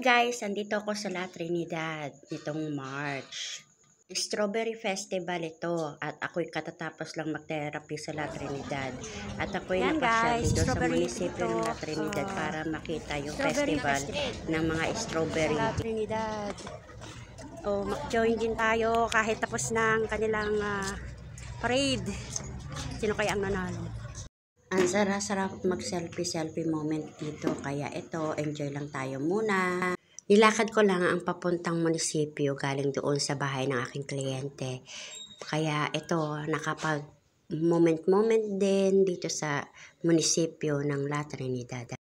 guys, andito ako sa La Trinidad nitong March. Strawberry Festival ito at ako'y katatapos lang mag-therapy sa La Trinidad. At ako'y napasyal dito sa munisipyo ng La Trinidad para makita yung festival ng mga strawberry. La Trinidad. Mag-join din tayo kahit tapos ng kanilang parade. Sino kaya ang nanalo? Ang sarap mag-selfie moment dito. Kaya ito, enjoy lang tayo muna. Nilakad ko lang ang papuntang munisipyo galing doon sa bahay ng aking kliyente. Kaya ito, nakapag moment din dito sa munisipyo ng La Trinidad.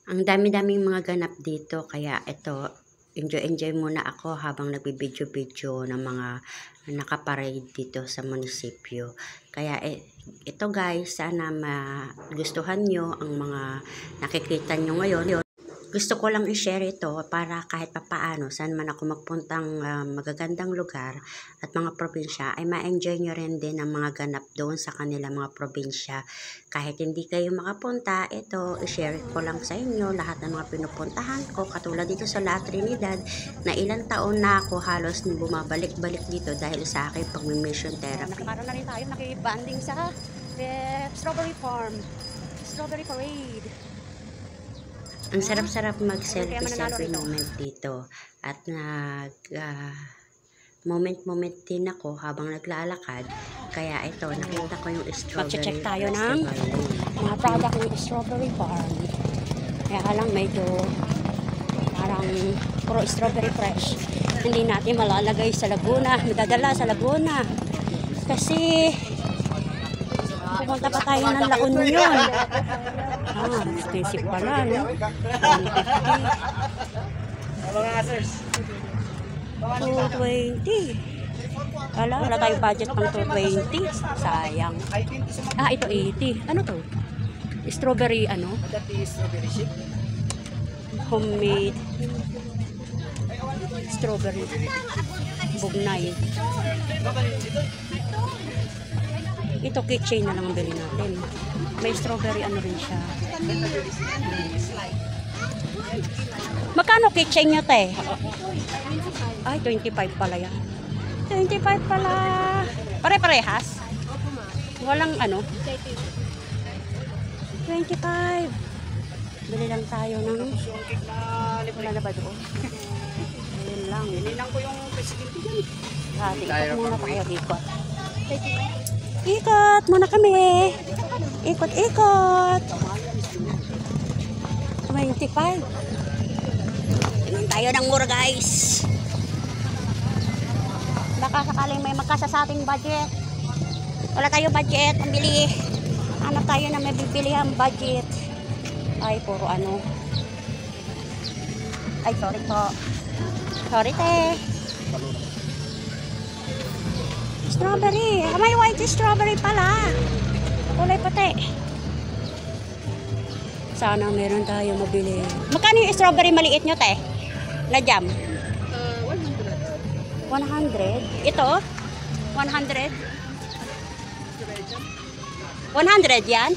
Ang dami-daming mga ganap dito. Kaya ito, enjoy muna ako habang nagbibidyo-video ng mga nakaparade dito sa munisipyo. Kaya ito guys, sana magustuhan nyo ang mga nakikita nyo ngayon. Gusto ko lang i-share ito para kahit papaano saan man ako magpuntang magagandang lugar at mga probinsya ay ma-enjoy nyo rin din ang mga ganap doon sa kanila mga probinsya. Kahit hindi kayo makapunta, ito i-share ko lang sa inyo lahat ng mga pinupuntahan ko. Katulad dito sa La Trinidad na ilang taon na ako halos bumabalik-balik dito dahil sa aking pag-mission therapy. Nakakaroon na rin tayo nakibanding sa Strawberry Farm, Strawberry Parade. Ang sarap-sarap mag-selfie moment dito at moment din ako habang naglalakad. Kaya ito, nakita ko yung strawberry. Mag-check tayo ng mga product ng Strawberry Farm. Kaya lang medyo parang puro strawberry fresh. Hindi natin malalagay sa Laguna, madadala sa Laguna. Kasi pupunta pa tayo ng La Union. Expensive pala, no? 220. Wala tayong budget pang 220. Sayang. Ito 80. Ano to? Strawberry, ano? Homemade. Strawberry. Bugnay. Ito keychain na lang ang bili natin. May strawberry ano rin siya. Magkano keychain nyo, te? Ay, 25 pala yan. 25 pala. Pare-parehas? Walang ano? 25. Bili lang tayo ng... Wala na ba doon? Ayun lang. Nilang ko yung presidente dyan. Ikot muna tayo, ikot. Ikot muna kami. Ikot. 25. Tingnan tayo ng mura, guys. Baka sakaling may magkasa sa ating budget. Wala tayo budget. Ang bili. Ano tayo na may bibili ang budget. Ay, puro ano. Ay, sorry po. Sorry, te. Strawberry. May white strawberry pala. Kulay puti. Sana meron tayo mabili. Magkano yung strawberry maliit nyo, te? Na jam? 100. 100? Ito? 100? 100 yan?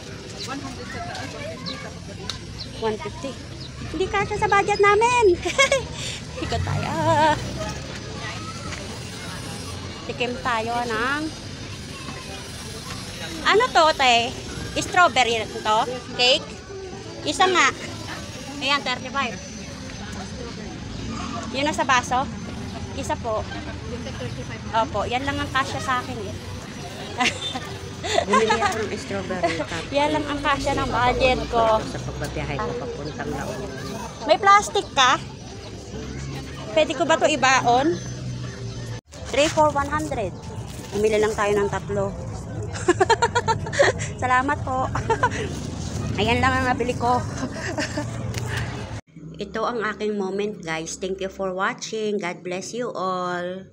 150. Hindi kasya sa budget namin. Ikot tayo. Tikim tayo ng ano to, te? Strawberry to? Cake? Isa nga. Ayan, 35. Yun na sa baso? Isa po. Opo, yan lang ang kasya sa akin eh. Bumili ako ng strawberry. Yan lang ang kasya ng budget ko. Sa pagbabiyahe ko papuntang La Union. May plastic ka? Pwede ko ba to ibaon? 3 for 100. Bumili lang tayo ng 3. Salamat po. Ayan lang ang nabili ko. Ito ang aking moment, guys. Thank you for watching. God bless you all.